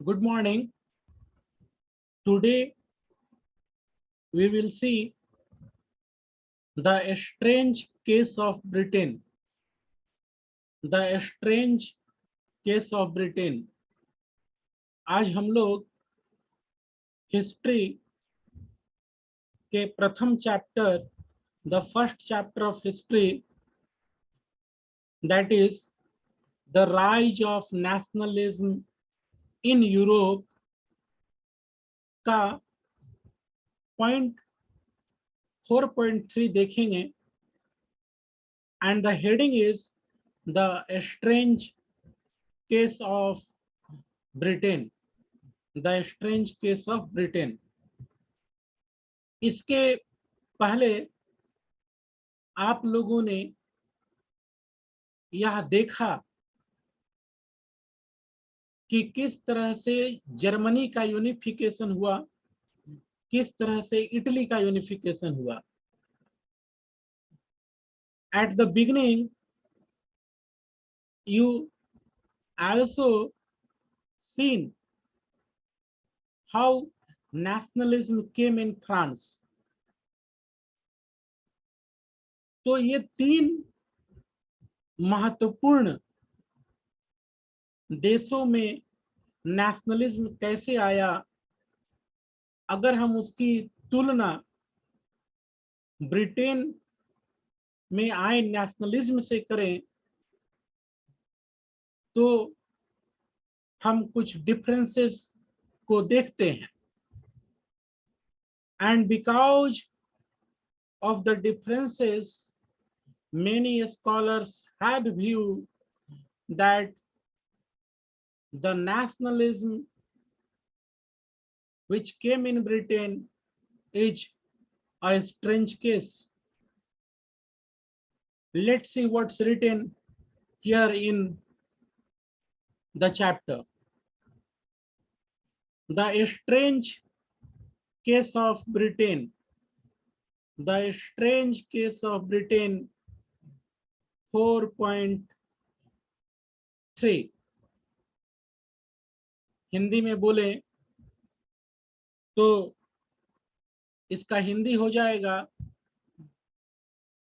Good morning. Today we will see the strange case of Britain. The strange case of Britain. आज हम लोग history के प्रथम chapter, the first chapter of history, that is the rise of nationalism in Europe का point 4.3 देखेंगे. And the heading is the strange case of Britain. The strange case of Britain. इसके पहले आप लोगों ने यह देखा कि किस तरह से जर्मनी का यूनिफिकेशन हुआ, किस तरह से इटली का यूनिफिकेशन हुआ. At the beginning you also seen how nationalism came in France. तो ये तीन महत्वपूर्ण देशों में नेशनलिज्म कैसे आया, अगर हम उसकी तुलना ब्रिटेन में आए नेशनलिज्म से करें तो हम कुछ डिफरेंसेस को देखते हैं. And because of the differences many scholars have viewed that the nationalism which came in Britain is a strange case. Let's see what's written here in the chapter. The strange case of Britain. The strange case of Britain 4.3. Hindi में बोले तो इसका हिंदी हो जाएगा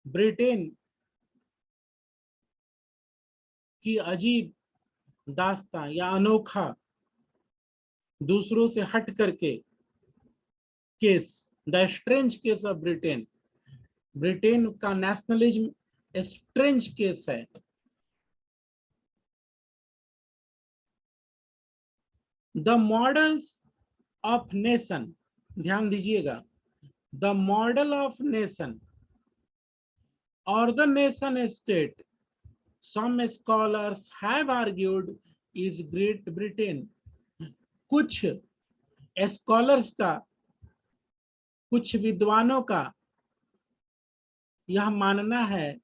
Britain की अजीब दास्तां या अनोखा, दूसरों से हट करके case. The strange case of Britain. Britain का नेशनलिज्म स्ट्रेंज केस है. The models of nation. ध्यान दीजिएगा, द मॉडल ऑफ नेशन और the nation state, some scholars have argued is Great Britain. कुछ स्कॉलर्स का, कुछ विद्वानों का यह मानना है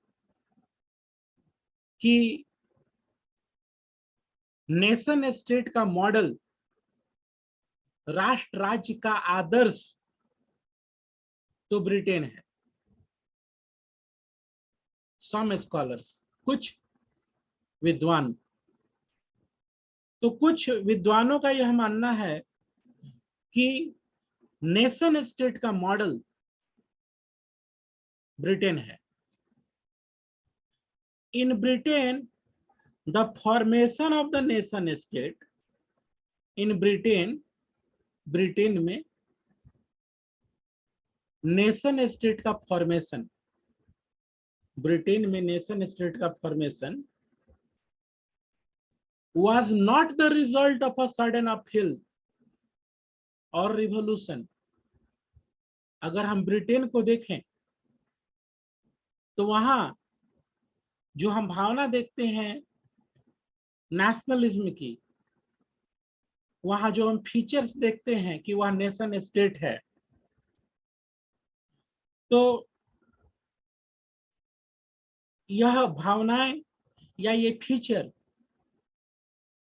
कि नेशन स्टेट का मॉडल, राष्ट्र राज्य का आदर्श तो ब्रिटेन है. सम स्कॉलर्स, कुछ विद्वान. तो कुछ विद्वानों का यह मानना है कि नेशन स्टेट का मॉडल ब्रिटेन है. In Britain the formation of the nation state. In Britain, Britain में नेशन स्टेट का फॉर्मेशन, ब्रिटेन में नेशन स्टेट का formation was not the result of a sudden uphill or revolution. अगर हम Britain को देखें तो वहां जो हम भावना देखते हैं नेशनलिज्म की, वहां जो हम फीचर्स देखते हैं कि वह नेशन स्टेट है, तो यह भावनाएं या ये feature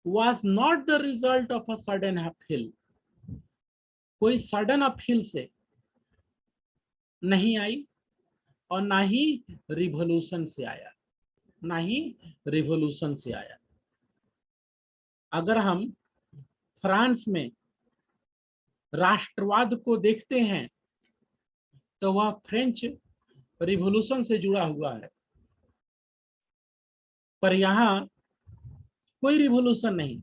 was not the result of a sudden uphill. कोई सडन अपहिल से नहीं आई और ना ही रिवॉल्यूशन से आया, ना ही रिवॉल्यूशन से आया. अगर हम फ्रांस में राष्ट्रवाद को देखते हैं तो वह फ्रेंच रिवॉल्यूशन से जुड़ा हुआ है, पर यहां कोई रिवॉल्यूशन नहीं,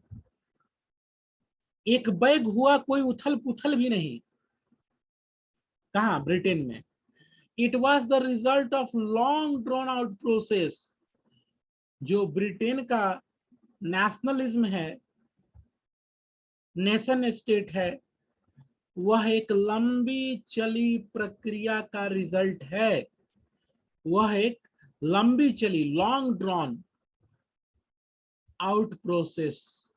एक बैग हुआ, कोई उथल पुथल भी नहीं। कहां? ब्रिटेन में। It was the result of long drawn out process. जो ब्रिटेन का नेशनलिज्म है, नेशन स्टेट है, वह एक लंबी चली प्रक्रिया का रिजल्ट है। वह एक लंबी चली, long drawn out process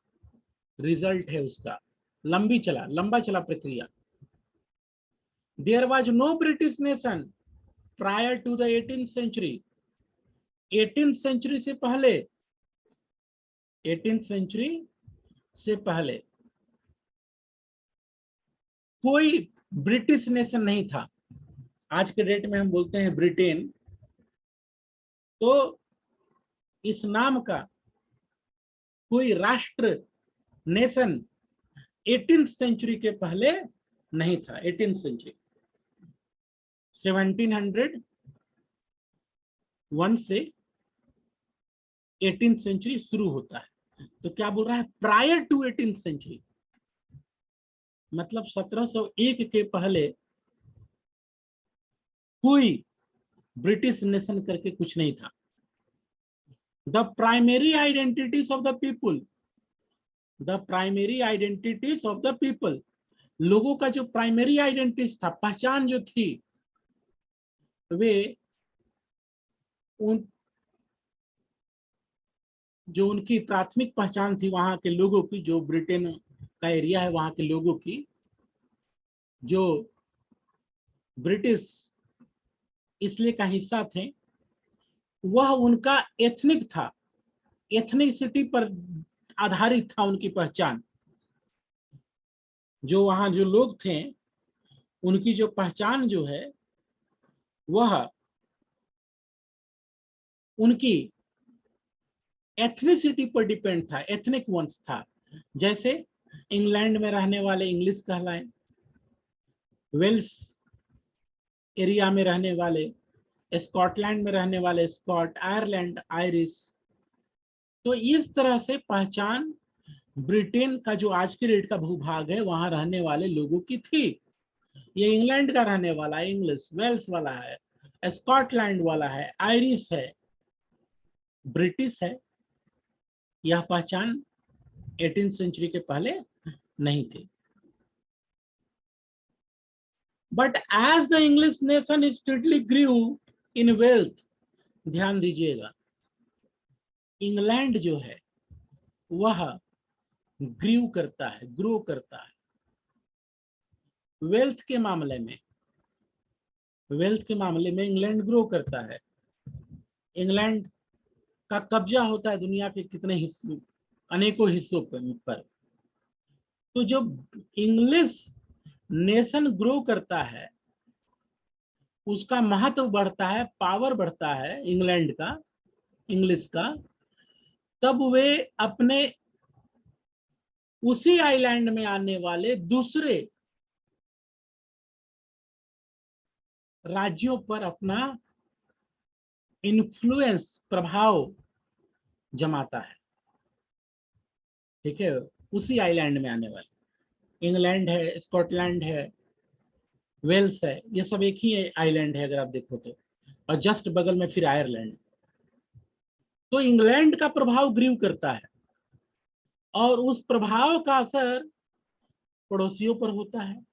result है उसका, लंबा चला प्रक्रिया। There was no British nation prior to the 18th century. 18th century से पहले, 18th सेंचुरी से पहले कोई ब्रिटिश नेशन नहीं था। आज के डेट में हम बोलते हैं ब्रिटेन, तो इस नाम का कोई राष्ट्र, नेशन 18th सेंचुरी के पहले नहीं था। 18th सेंचुरी 1701 से 18th सेंचुरी शुरू होता है। तो क्या बोल रहा है? प्रायर टू 18th सेंचुरी, मतलब 1701 के पहले कोई ब्रिटिश नेशन करके कुछ नहीं था। The primary identities of the people, the primary identities of the people, लोगों का जो प्राइमरी आइडेंटिटी था, पहचान जो थी, वे जो उनकी प्राथमिक पहचान थी वहां के लोगों की, जो ब्रिटेन का एरिया है वहां के लोगों की, जो ब्रिटिश इसलिए का हिस्सा थे, वह उनका एथनिक था, एथनिसिटी पर आधारित था उनकी पहचान। जो वहां जो लोग थे उनकी जो पहचान जो है वह उनकी एथनिसिटी पर डिपेंड था, एथनिक वंश था। जैसे इंग्लैंड में रहने वाले इंग्लिश कहलाए, वेल्स एरिया में रहने वाले, स्कॉटलैंड में रहने वाले स्कॉट, आयरलैंड आयरिश। तो इस तरह से पहचान ब्रिटेन का जो आज के डेट का भूभाग है वहां रहने वाले लोगों की थी। ये इंग्लैंड का रहने वाला है, इंग्लिश, वेल्स वाला है, स्कॉटलैंड वाला है, आयरिश है, ब्रिटिश है। यह पहचान 18th सेंचुरी के पहले नहीं थी। But as the English nation steadily grew in wealth, ध्यान दीजिएगा, इंग्लैंड जो है वह ग्रू करता है, ग्रो करता है वेल्थ के मामले में। वेल्थ के मामले में इंग्लैंड ग्रो करता है। इंग्लैंड का कब्जा होता है दुनिया के कितने हिस्सों, अनेकों हिस्सों पर। तो जो इंग्लिश नेशन ग्रो करता है, उसका महत्व बढ़ता है, पावर बढ़ता है इंग्लैंड का, इंग्लिश का, तब वे अपने उसी आइलैंड में आने वाले दूसरे राज्यों पर अपना इन्फ्लुएंस, प्रभाव जमाता है। ठीक है, उसी आइलैंड में आने वाले, इंग्लैंड है, स्कॉटलैंड है, वेल्स है, ये सब एक ही आइलैंड है अगर आप देखो तो, और जस्ट बगल में फिर आयरलैंड। तो इंग्लैंड का प्रभाव ग्रीव करता है और उस प्रभाव का असर पड़ोसियों पर होता है।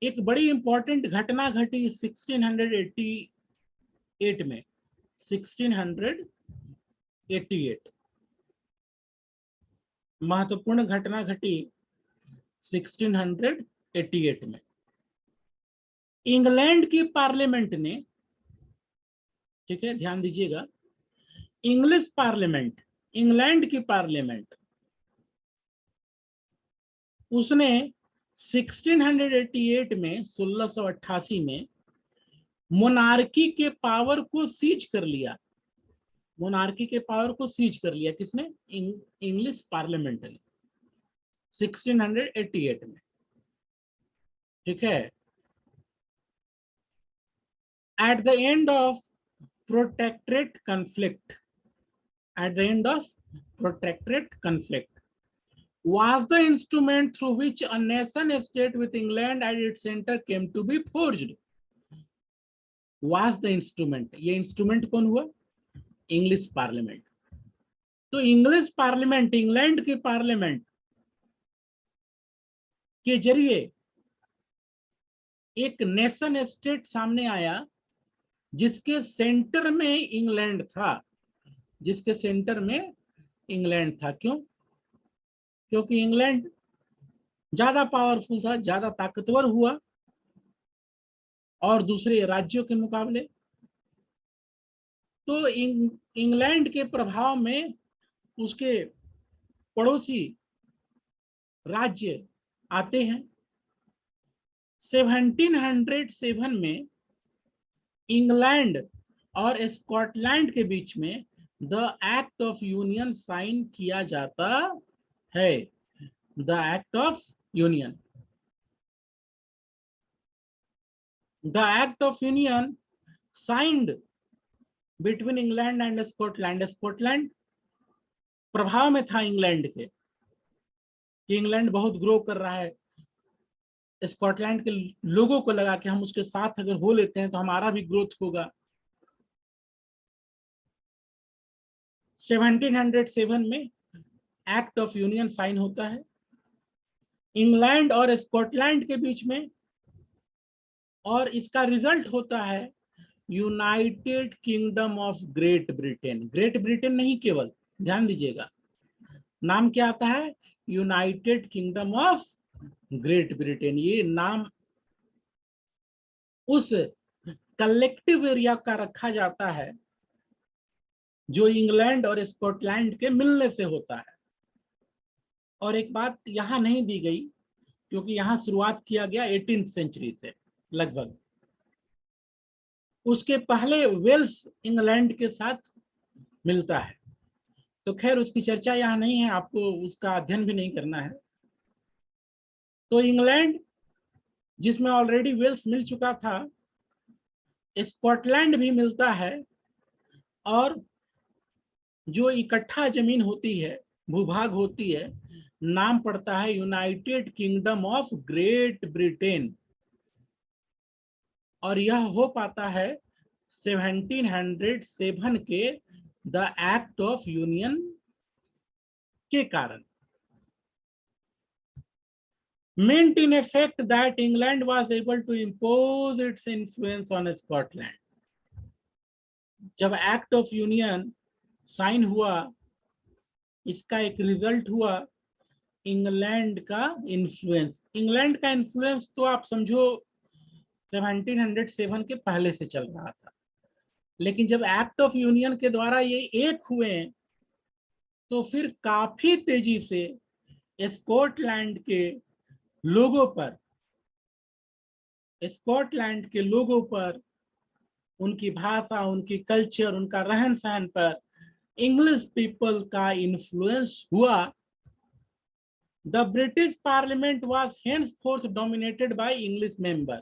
एक बड़ी इंपॉर्टेंट घटना घटी 1688 में, 1688 महत्वपूर्ण घटना घटी 1688 में। इंग्लैंड की पार्लियामेंट ने, ठीक है ध्यान दीजिएगा, इंग्लिश पार्लियामेंट, इंग्लैंड की पार्लियामेंट, उसने 1688 में, 1688 में मोनार्की के पावर को सीज कर लिया। मोनार्की के पावर को सीज कर लिया किसने? इंग्लिश पार्लियामेंट ने। 1688 में, ठीक है। At the end of protectorate conflict, at the end of protracted conflict, was the instrument through which a nation state with England at its center came to be forged. Was the instrument, ये instrument कौन हुआ? English parliament. तो English parliament, England की parliament के जरिए एक nation state सामने आया जिसके सेंटर में इंग्लैंड था, जिसके सेंटर में इंग्लैंड था। क्यों? क्योंकि इंग्लैंड ज्यादा पावरफुल था, ज्यादा ताकतवर हुआ और दूसरे राज्यों के मुकाबले। तो इंग्लैंड के प्रभाव में उसके पड़ोसी राज्य आते हैं। 1707 में इंग्लैंड और स्कॉटलैंड के बीच में the act of Union sign किया जाता है। The act of Union, the act of Union signed between England and Scotland. Scotland प्रभाव में था इंग्लैंड के, कि इंग्लैंड बहुत ग्रो कर रहा है। स्कॉटलैंड के लोगों को लगा कि हम उसके साथ अगर हो लेते हैं तो हमारा भी ग्रोथ होगा। 1707 में एक्ट ऑफ यूनियन साइन होता है इंग्लैंड और स्कॉटलैंड के बीच में, और इसका रिजल्ट होता है United Kingdom of Great Britain. Great Britain नहीं केवल, ध्यान दीजिएगा, नाम क्या आता है? United Kingdom of Great Britain. ये नाम उस कलेक्टिव एरिया का रखा जाता है जो इंग्लैंड और स्कॉटलैंड के मिलने से होता है। और एक बात यहां नहीं दी गई, क्योंकि यहां शुरुआत किया गया 18th सेंचुरी से लगभग। उसके पहले वेल्स इंग्लैंड के साथ मिलता है, तो खैर उसकी चर्चा यहाँ नहीं है, आपको उसका अध्ययन भी नहीं करना है। तो इंग्लैंड जिसमें ऑलरेडी वेल्स मिल चुका था, स्कॉटलैंड भी मिलता है, और जो इकट्ठा जमीन होती है, भूभाग होती है, नाम पड़ता है United Kingdom of Great Britain. और यह हो पाता है 1707 के द एक्ट ऑफ यूनियन के कारण। meant in effect that England was able to impose its influence on Scotland. जब एक्ट ऑफ यूनियन साइन हुआ, इसका एक रिजल्ट हुआ इंग्लैंड का इन्फ्लुएंस। इंग्लैंड का इन्फ्लुएंस तो आप समझो 1707 के पहले से चल रहा था, लेकिन जब एक्ट ऑफ यूनियन के द्वारा ये एक हुए, तो फिर काफी तेजी से स्कॉटलैंड के लोगों पर, स्कॉटलैंड के लोगों पर, उनकी भाषा, उनकी कल्चर, उनका रहन सहन पर इंग्लिश पीपल का इन्फ्लुएंस हुआ। The British parliament was henceforth dominated by English member.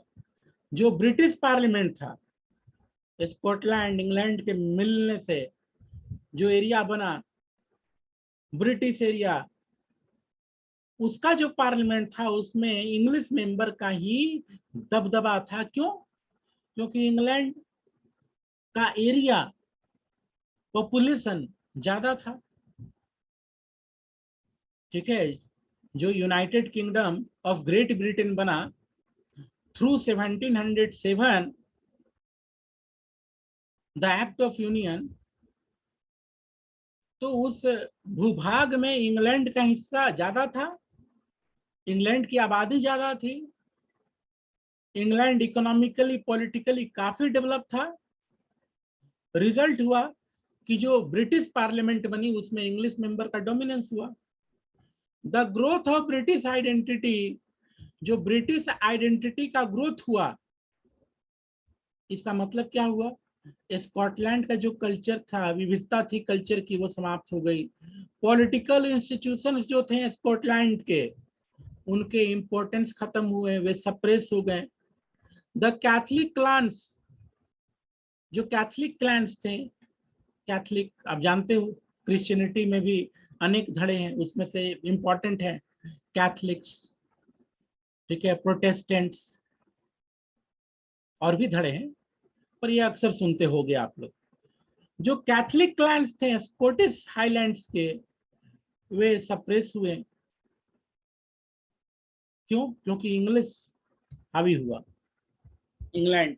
जो ब्रिटिश पार्लियामेंट था, स्कॉटलैंड इंग्लैंड के मिलने से जो एरिया बना, ब्रिटिश एरिया, उसका जो पार्लियामेंट था उसमें इंग्लिश मेंबर का ही दबदबा था। क्यों? क्योंकि इंग्लैंड का एरिया, पॉपुलेशन ज्यादा था, ठीक है। जो United Kingdom of Great Britain बना through 1707 the act of union, तो उस भूभाग में इंग्लैंड का हिस्सा ज्यादा था, इंग्लैंड की आबादी ज्यादा थी, इंग्लैंड इकोनॉमिकली पॉलिटिकली काफी डेवलप था। रिजल्ट हुआ कि जो ब्रिटिश पार्लियामेंट बनी उसमें इंग्लिश मेंबर का डोमिनेंस हुआ। The growth of British identity, जो ब्रिटिश आइडेंटिटी का ग्रोथ हुआ, इसका मतलब क्या हुआ? स्कॉटलैंड का जो कल्चर था, विविधता थी कल्चर की, वो समाप्त हो गई। पॉलिटिकल इंस्टीट्यूशंस जो थे स्कॉटलैंड के, उनके इम्पोर्टेंस खत्म हुए, वे सप्रेस हो गए। द कैथलिक क्लान्स, जो कैथलिक क्लैंस थे, कैथलिक आप जानते हो क्रिश्चियनिटी में भी अनेक धड़े हैं, उसमें से इंपॉर्टेंट है कैथलिक्स, ठीक है, प्रोटेस्टेंट्स, और भी धड़े हैं, पर ये अक्सर सुनते होगे आप लोग। जो कैथलिक क्लैंस थे स्कॉटिश हाईलैंड्स के, वे सप्रेस हुए। क्यों? क्योंकि इंग्लिश हावी हुआ, England.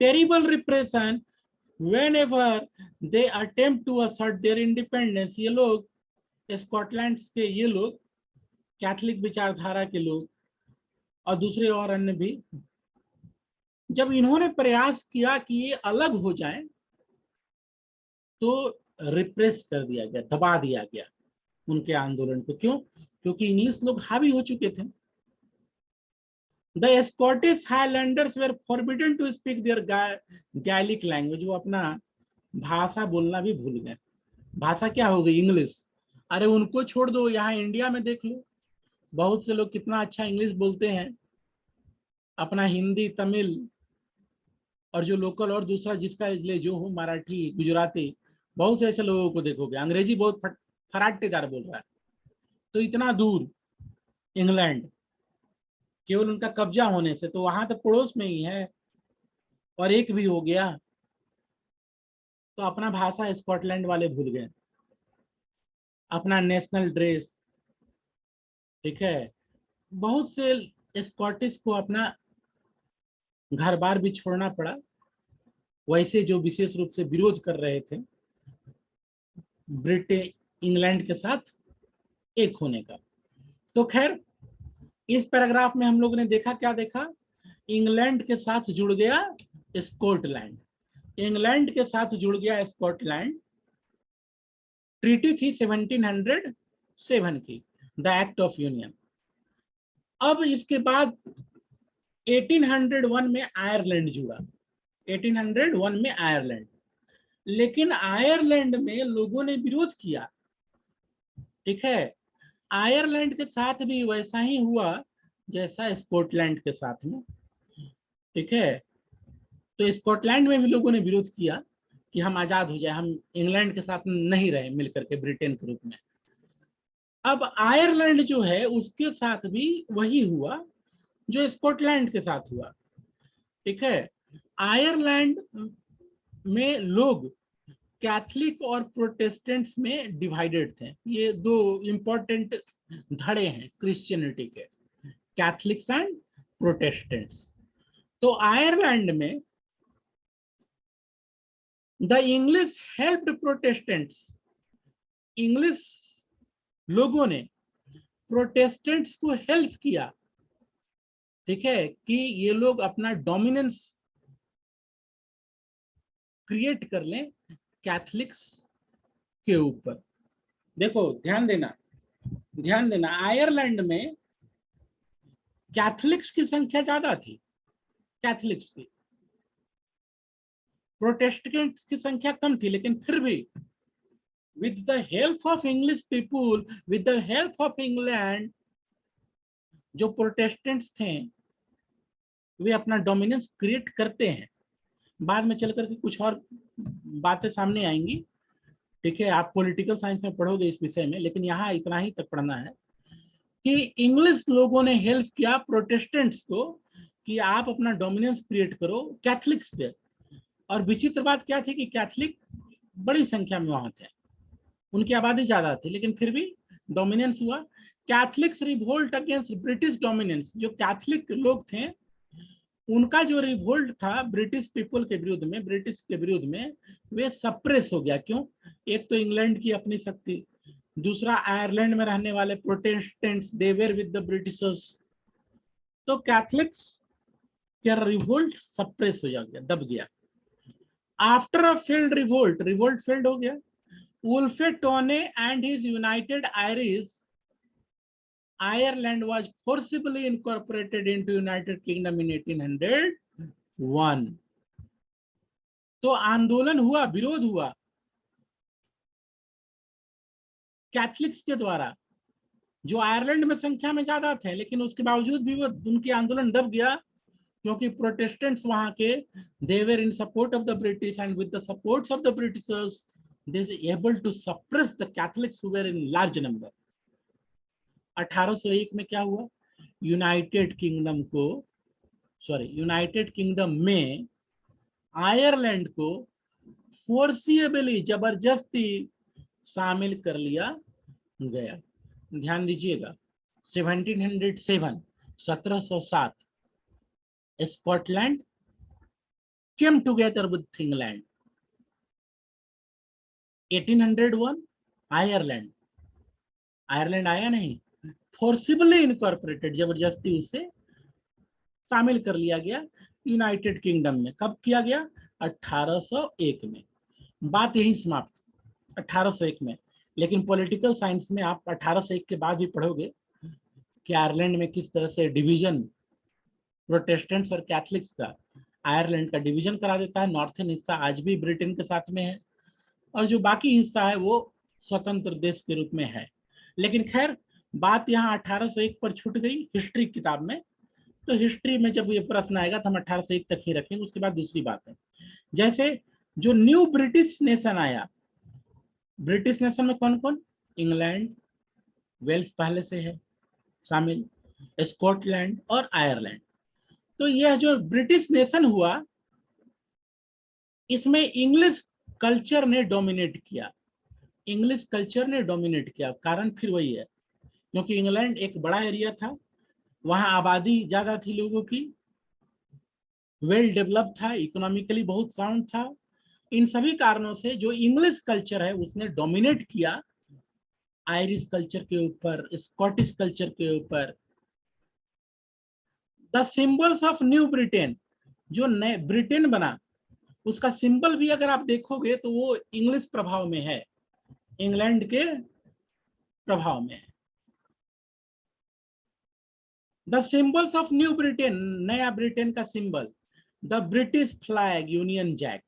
Terrible repression whenever they attempt to assert their independence। ये लोग स्कॉटलैंड के, ये लोग कैथलिक विचारधारा के लोग और दूसरे और अन्य भी, जब इन्होंने प्रयास किया कि ये अलग हो जाए तो रिप्रेस कर दिया गया, दबा दिया गया उनके आंदोलन को। क्यों? क्योंकि इंग्लिश लोग हावी हो चुके थे। The Scottish Highlanders were forbidden to speak their Gaelic language. वो अपना भाषा बोलना भी भूल गए। भाषा क्या हो गई? इंग्लिश। अरे उनको छोड़ दो, यहाँ इंडिया में देख लो, बहुत से लोग कितना अच्छा इंग्लिश बोलते हैं, अपना हिंदी, तमिल, और जो लोकल और दूसरा जिसका ले जो हो, मराठी, गुजराती, बहुत से ऐसे लोगों को देखोगे अंग्रेजी बहुत फराटेदार बोल रहा है। तो इतना दूर इंग्लैंड, केवल उनका कब्जा होने से, तो वहां तो पड़ोस में ही है, और एक भी हो गया तो अपना भाषा स्कॉटलैंड वाले भूल गए, अपना नेशनल ड्रेस, ठीक है। बहुत से स्कॉटिश को अपना घर बार भी छोड़ना पड़ा, वैसे जो विशेष रूप से विरोध कर रहे थे ब्रिटेन, इंग्लैंड के साथ एक होने का। तो खैर, इस पैराग्राफ में हम लोग ने देखा, क्या देखा? इंग्लैंड के साथ जुड़ गया स्कॉटलैंड, इंग्लैंड के साथ जुड़ गया स्कॉटलैंड। ट्रीटी थी 1707 की, द एक्ट ऑफ यूनियन। अब इसके बाद 1801 में आयरलैंड जुड़ा, 1801 में आयरलैंड। लेकिन आयरलैंड में लोगों ने विरोध किया, ठीक है। आयरलैंड के साथ भी वैसा ही हुआ जैसा स्कॉटलैंड के साथ में, ठीक है। तो स्कॉटलैंड में भी लोगों ने विरोध किया कि हम आजाद हो जाए, हम इंग्लैंड के साथ नहीं रहे मिलकर के ब्रिटेन के रूप में। अब आयरलैंड जो है उसके साथ भी वही हुआ जो स्कॉटलैंड के साथ हुआ, ठीक है। आयरलैंड में लोग कैथलिक और प्रोटेस्टेंट्स में डिवाइडेड थे। ये दो इंपॉर्टेंट धड़े हैं क्रिश्चियनिटी के, कैथलिक्स एंड प्रोटेस्टेंट्स। तो आयरलैंड में the English helped Protestants, English लोगों ने प्रोटेस्टेंट्स को हेल्प किया, ठीक है, कि ये लोग अपना डोमिनेंस क्रिएट कर लें कैथलिक्स के ऊपर। देखो ध्यान देना, ध्यान देना, आयरलैंड में कैथलिक्स की संख्या ज्यादा थी, कैथलिक्स की, प्रोटेस्टेंट्स की संख्या कम थी, लेकिन फिर भी with the help of English people, with the help of England, जो प्रोटेस्टेंट्स थे वे अपना डोमिनेंस क्रिएट करते हैं। बाद में चल करके कुछ और बातें सामने आएंगी, ठीक है, आप पॉलिटिकल साइंस में पढ़ोगे इस विषय में, लेकिन यहाँ इतना ही तक पढ़ना है कि इंग्लिश लोगों ने हेल्प किया प्रोटेस्टेंट्स को कि आप अपना डोमिनेंस क्रिएट करो कैथलिक्स पे। और विचित्र बात क्या थी कि कैथलिक बड़ी संख्या में वहां थे, उनकी आबादी ज्यादा थी, लेकिन फिर भी डोमिनेंस हुआ। Catholics revolt against British dominance, जो कैथलिक लोग थे उनका जो रिवोल्ट था ब्रिटिश पीपल के विरुद्ध में, ब्रिटिश के विरुद्ध में, वे सप्रेस हो गया। क्यों? एक तो इंग्लैंड की अपनी शक्ति, दूसरा आयरलैंड में रहने वाले Protestants, they were with the Britishers. तो कैथलिक्स का रिवोल्ट सप्रेस हो गया, दब गया। After a failed revolt, revolt failed हो गया, Wolfe Tone and his United Irish, Ireland was forcibly incorporated into United Kingdom in 1801। तो आंदोलन हुआ, विरोध हुआ कैथलिक्स के द्वारा, जो आयरलैंड में संख्या में ज्यादा थे, लेकिन उसके बावजूद भी वो उनकी आंदोलन दब गया, क्योंकि प्रोटेस्टेंट्स वहां के they were in support of the British, and with the supports of the Britishers they able to suppress the Catholics who were in large number. 1801 में क्या हुआ, यूनाइटेड किंगडम में आयरलैंड को फोर्सिबली, जबरदस्ती शामिल कर लिया गया। ध्यान दीजिएगा, 1707 1707 Scotland came together with England। 1801 Ireland आया नहीं, फोर्सिबली इनकॉर्पोरेटेड, जबरदस्ती उसे शामिल कर लिया गया यूनाइटेड किंगडम में। कब किया गया? 1801 में। बात यही समाप्त 1801 में। लेकिन पॉलिटिकल साइंस में आप 1801 के बाद भी पढ़ोगे कि आयरलैंड में किस तरह से डिवीजन, प्रोटेस्टेंट्स और कैथलिक्स का आयरलैंड का डिवीजन करा देता है। नॉर्थन हिस्सा आज भी ब्रिटेन के साथ में है, और जो बाकी हिस्सा है वो स्वतंत्र देश के रूप में है। लेकिन खैर, बात यहाँ 1801 पर छूट गई हिस्ट्री किताब में। तो हिस्ट्री में जब ये प्रश्न आएगा तो हम 1801 तक ही रखेंगे, उसके बाद दूसरी बात है। जैसे जो न्यू ब्रिटिश नेशन आया, ब्रिटिश नेशन में कौन कौन? इंग्लैंड, वेल्स पहले से है शामिल, स्कॉटलैंड और आयरलैंड। तो यह जो ब्रिटिश नेशन हुआ, इसमें इंग्लिश कल्चर ने डोमिनेट किया। इंग्लिश कल्चर ने डोमिनेट किया। कारण फिर वही है, क्योंकि इंग्लैंड एक बड़ा एरिया था, वहां आबादी ज्यादा थी लोगों की, वेल डेवलप था, इकोनॉमिकली बहुत साउंड था। इन सभी कारणों से जो इंग्लिश कल्चर है उसने डोमिनेट किया आयरिश कल्चर के ऊपर, स्कॉटिश कल्चर के ऊपर। The symbols of new Britain, जो नए ब्रिटेन बना, उसका सिंबल भी अगर आप देखोगे तो वो इंग्लिश प्रभाव में है, इंग्लैंड के प्रभाव में है। The symbols of new Britain, नया ब्रिटेन का सिंबल, the British flag, Union Jack.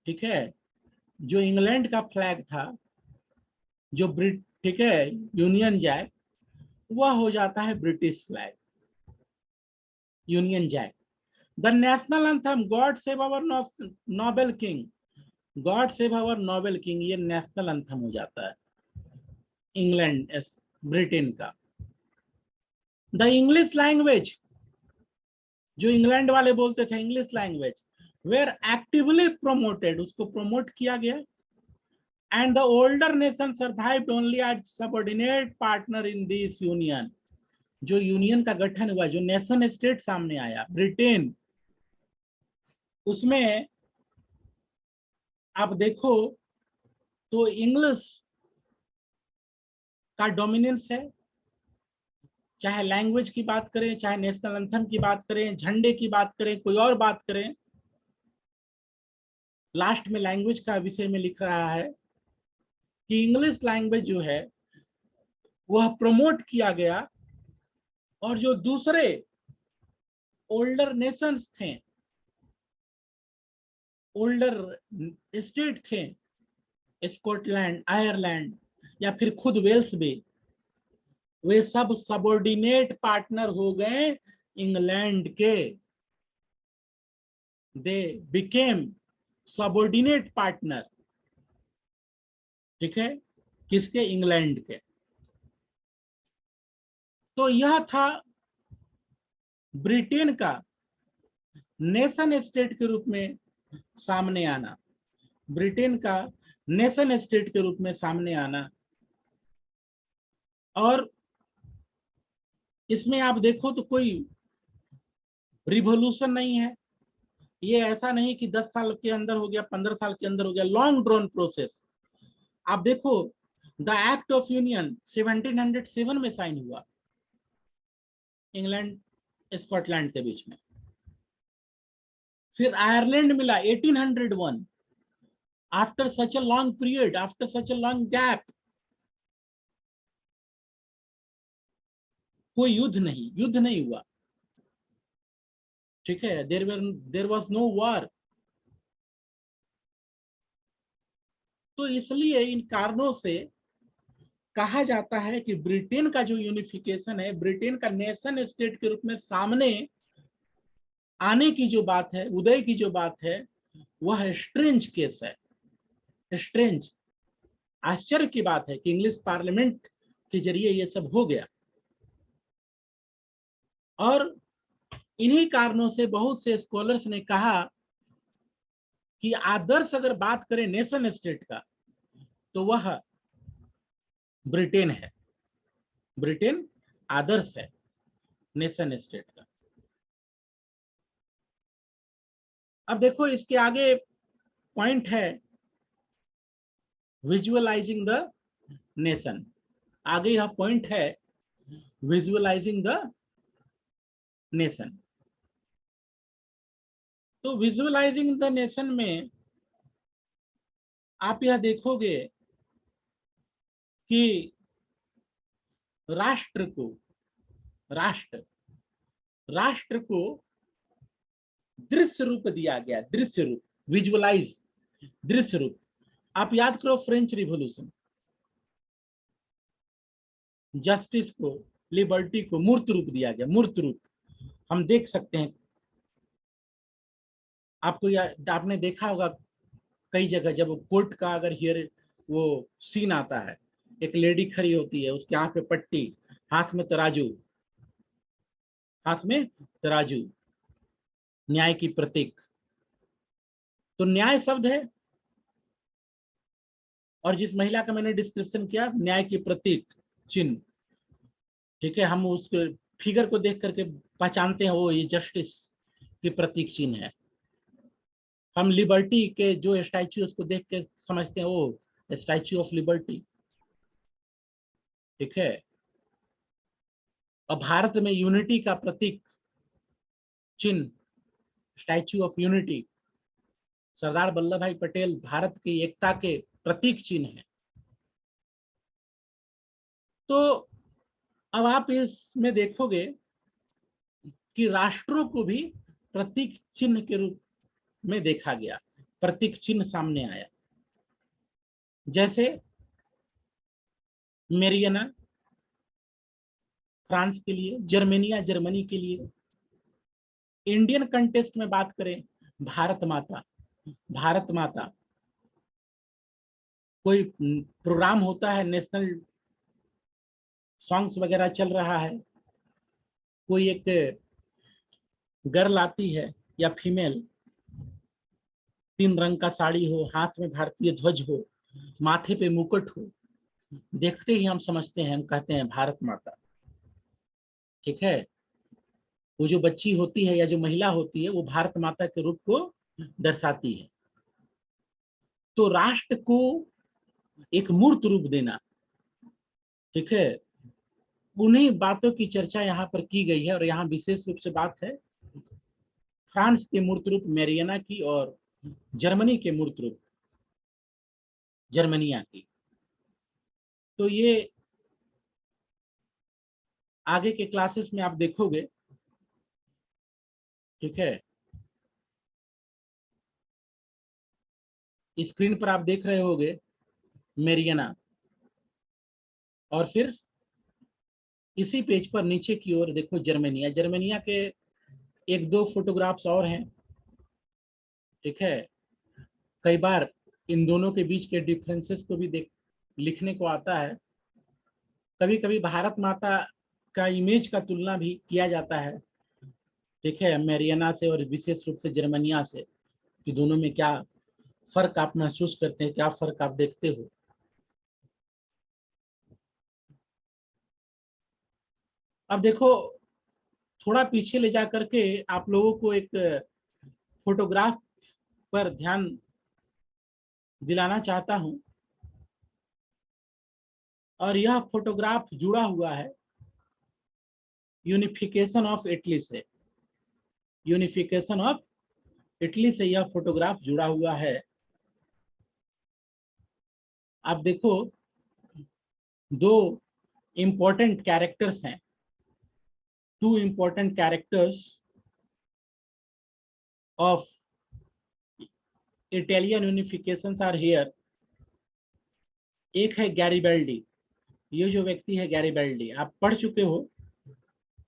ठीक है, जो इंग्लैंड का फ्लैग था, जो ठीक है, यूनियन जैक, वह हो जाता है British flag, Union Jack. The national anthem, God save our noble king, God save our noble king, ये नेशनल एंथम हो जाता है इंग्लैंड, ब्रिटेन का। द इंग्लिश लैंग्वेज, जो इंग्लैंड वाले बोलते थे English language, were actively promoted, उसको प्रोमोट किया गया। And the older nation survived only as subordinate partner in this union, जो यूनियन का गठन हुआ, जो नेशन स्टेट सामने आया ब्रिटेन, उसमें आप देखो तो इंग्लिश का डोमिनेंस है। चाहे लैंग्वेज की बात करें, चाहे नेशनल एंथम की बात करें, झंडे की बात करें, कोई और बात करें, लास्ट में लैंग्वेज का विषय में लिख रहा है कि इंग्लिश लैंग्वेज जो है वह प्रमोट किया गया। और जो दूसरे ओल्डर नेशंस थे, ओल्डर स्टेट थे, स्कॉटलैंड, आयरलैंड या फिर खुद वेल्स भी, वे सब सबऑर्डिनेट पार्टनर हो गए इंग्लैंड के। They became subordinate partner. ठीक है, किसके? इंग्लैंड के। तो यह था ब्रिटेन का नेशन स्टेट के रूप में सामने आना, ब्रिटेन का नेशन स्टेट के रूप में सामने आना। और इसमें आप देखो तो कोई रिवॉल्यूशन नहीं है, ये ऐसा नहीं कि 10 साल के अंदर हो गया, 15 साल के अंदर हो गया, लॉन्ग ड्रोन प्रोसेस। आप देखो, द एक्ट ऑफ यूनियन 1707 में साइन हुआ इंग्लैंड स्कॉटलैंड के बीच में। फिर आयरलैंड मिला 1801। After such a long period, after such a long gap, कोई युद्ध नहीं हुआ। ठीक है, देर वॉज नो वॉर। तो इसलिए इन कारणों से कहा जाता है कि ब्रिटेन का जो यूनिफिकेशन है, ब्रिटेन का नेशन स्टेट के रूप में सामने आने की जो बात है, उदय की जो बात है, वह स्ट्रेंज केस है। स्ट्रेंज, आश्चर्य की बात है कि इंग्लिश पार्लियामेंट के जरिए ये सब हो गया। और इन्हीं कारणों से बहुत से स्कॉलर्स ने कहा कि आदर्श अगर बात करें नेशन स्टेट का, तो वह ब्रिटेन है। ब्रिटेन आदर्श है नेशन स्टेट का। अब देखो इसके आगे पॉइंट है विजुअलाइजिंग द नेशन। आगे यह पॉइंट है विजुअलाइजिंग द नेशन। तो विजुअलाइजिंग द नेशन में आप यह देखोगे कि राष्ट्र को राष्ट्र को दृश्य रूप दिया गया। दृश्य रूप, विजुअलाइज, दृश्य रूप। आप याद करो फ्रेंच रिवॉल्यूशन, जस्टिस को, लिबर्टी को मूर्त रूप दिया गया। मूर्त रूप हम देख सकते हैं। आपने देखा होगा कई जगह, जब कोर्ट का अगर हियर वो सीन आता है, एक लेडी खड़ी होती है, उसके आंख पे पट्टी, हाथ में तराजू, हाथ में तराजू, न्याय की प्रतीक। तो न्याय शब्द है, और जिस महिला का मैंने डिस्क्रिप्शन किया, न्याय की प्रतीक, चिन्ह। ठीक है, हम उसके फिगर को देख करके पहचानते हैं, वो ये जस्टिस की प्रतीक चिन्ह है। हम लिबर्टी के जो स्टैच्यू, उसको देख के समझते हैं वो स्टैच्यू ऑफ लिबर्टी। ठीक है। और भारत में यूनिटी का प्रतीक चिन्ह, statue of unity, Sardar Vallabh भाई पटेल भारत की एकता के प्रतीक चिन्ह है। तो अब आप इसमें देखोगे कि राष्ट्रों को भी प्रतीक चिन्ह के रूप में देखा गया, प्रतीक चिन्ह सामने आया। जैसे मेरियना फ्रांस के लिए, जर्मेनिया जर्मनी के लिए। इंडियन कंटेस्ट में बात करें, भारत माता, भारत माता। कोई प्रोग्राम होता है, नेशनल सॉन्ग्स वगैरह चल रहा है, कोई एक गर्ल आती है या फीमेल, 3 रंग का साड़ी हो, हाथ में भारतीय ध्वज हो, माथे पे मुकुट हो, देखते ही हम समझते हैं, हम कहते हैं भारत माता। ठीक है। वो जो बच्ची होती है या जो महिला होती है, वो भारत माता के रूप को दर्शाती है। तो राष्ट्र को एक मूर्त रूप देना, ठीक है, उन्हीं बातों की चर्चा यहाँ पर की गई है। और यहाँ विशेष रूप से बात है फ्रांस के मूर्त रूप मेरियना की और जर्मनी के मूर्त रूप जर्मनिया की। तो ये आगे के क्लासेस में आप देखोगे। ठीक है। स्क्रीन पर आप देख रहे होगे मेरियना, और फिर इसी पेज पर नीचे की ओर देखो जर्मनिया। जर्मनिया के 1-2 फोटोग्राफ्स और हैं। ठीक है। कई बार इन दोनों के बीच के डिफरेंसेस को भी लिखने को आता है। कभी कभी भारत माता का इमेज का तुलना भी किया जाता है। ठीक है, मेरियना से और विशेष रूप से जर्मनिया से, कि दोनों में क्या फर्क आप महसूस करते हैं, क्या फर्क आप देखते हो। अब देखो, थोड़ा पीछे ले जा करके आप लोगों को एक फोटोग्राफ पर ध्यान दिलाना चाहता हूं। और यह फोटोग्राफ जुड़ा हुआ है यूनिफिकेशन ऑफ इटली से। यूनिफिकेशन ऑफ इटली से यह फोटोग्राफ जुड़ा हुआ है। आप देखो, 2 इंपॉर्टेंट कैरेक्टर्स हैं, 2 important characters of Italian unification are here. एक है गैरिबल्डी, ये जो व्यक्ति है गैरिबल्डी, आप पढ़ चुके हो,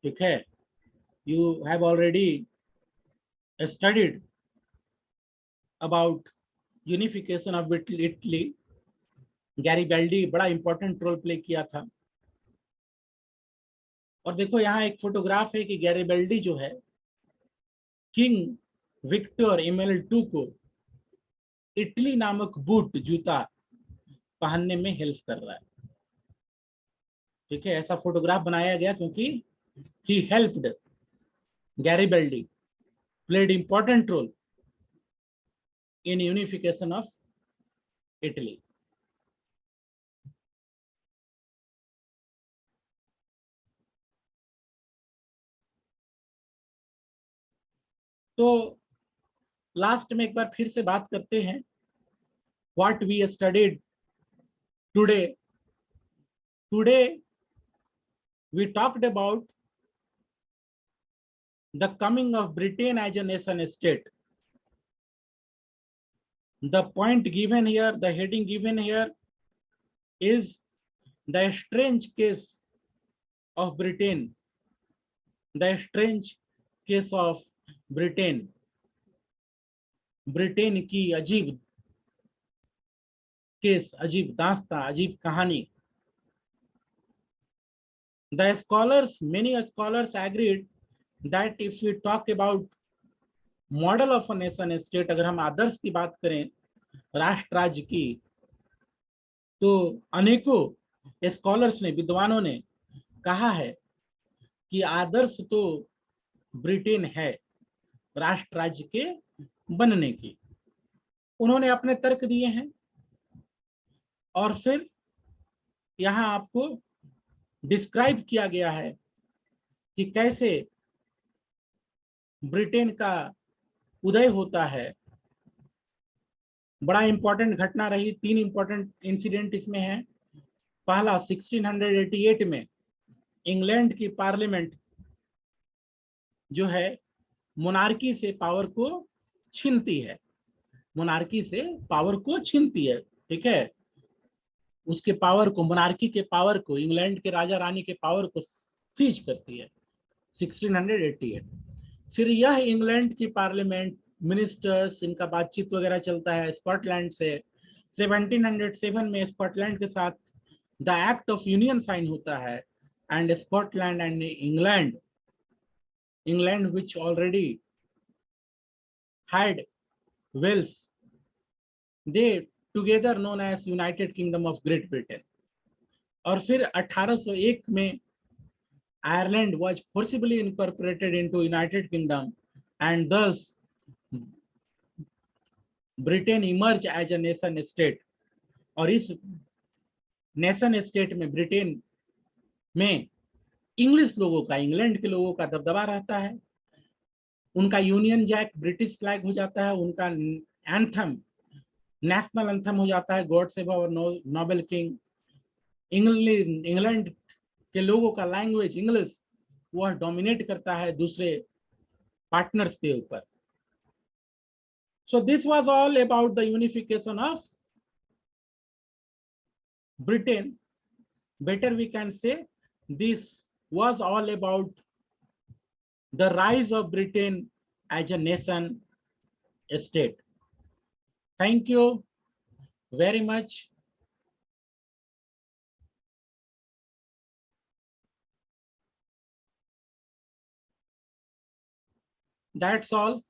ठीक है, you have already studied about unification of Italy. Garibaldi बड़ा इंपॉर्टेंट रोल प्ले किया था। और देखो यहाँ एक फोटोग्राफ है कि गैरिबल्डी जो है किंग विक्टर इमेनुएल II को इटली नामक बूट, जूता पहनने में हेल्प कर रहा है। ठीक है, ऐसा फोटोग्राफ बनाया गया क्योंकि he helped, Garibaldi played important role in unification of Italy. तो लास्ट में एक बार फिर से बात करते हैं what we studied today. Today we talked about the coming of Britain as a nation state. The point given here, the heading given here is the strange case of Britain. The strange case of Britain. Britain की अजीब case, अजीब दास्तां, अजीब कहानी। The scholars, many scholars agreed that if we talk about model of a nation state, अगर हम आदर्श की बात करें राष्ट्र राज्य की, तो अनेकों स्कॉलर्स ने, विद्वानों ने कहा है कि आदर्श तो ब्रिटेन है राष्ट्र राज्य के बनने की। उन्होंने अपने तर्क दिए हैं और फिर यहाँ आपको डिस्क्राइब किया गया है कि कैसे ब्रिटेन का उदय होता है। बड़ा इंपॉर्टेंट घटना रही, 3 इंपॉर्टेंट इंसिडेंट इसमें है। पहला 1688 में इंग्लैंड की पार्लियामेंट जो है मोनार्की से पावर को छीनती है, मोनार्की से पावर को छीनती है। ठीक है, उसके पावर को, मोनार्की के पावर को, इंग्लैंड के राजा रानी के पावर को सीज करती है 1688। फिर यह इंग्लैंड की पार्लियामेंट, मिनिस्टर्स, इनका बातचीत वगैरह चलता है स्कॉटलैंड से। 1707 में स्कॉटलैंड के साथ the act of Union sign होता है and Scotland and England which already had Wales, they together known as United Kingdom of Great Britain. और फिर 1801 में Ireland was forcibly incorporated into United Kingdom and thus Britain emerged as a nation state। और इस nation state में, Britain में English लोगों का, England के लोगों का दबदबा रहता है। उनका यूनियन जैक ब्रिटिश फ्लैग हो जाता है, उनका एंथम नेशनल एंथम हो जाता है, God save our noble king. England के लोगों का लैंग्वेज इंग्लिश वह डोमिनेट करता है दूसरे पार्टनर्स के ऊपर। So this was all about the unification of Britain. Better we can say this was all about the rise of Britain as a nation state. Thank you very much. That's all.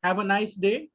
Have a nice day.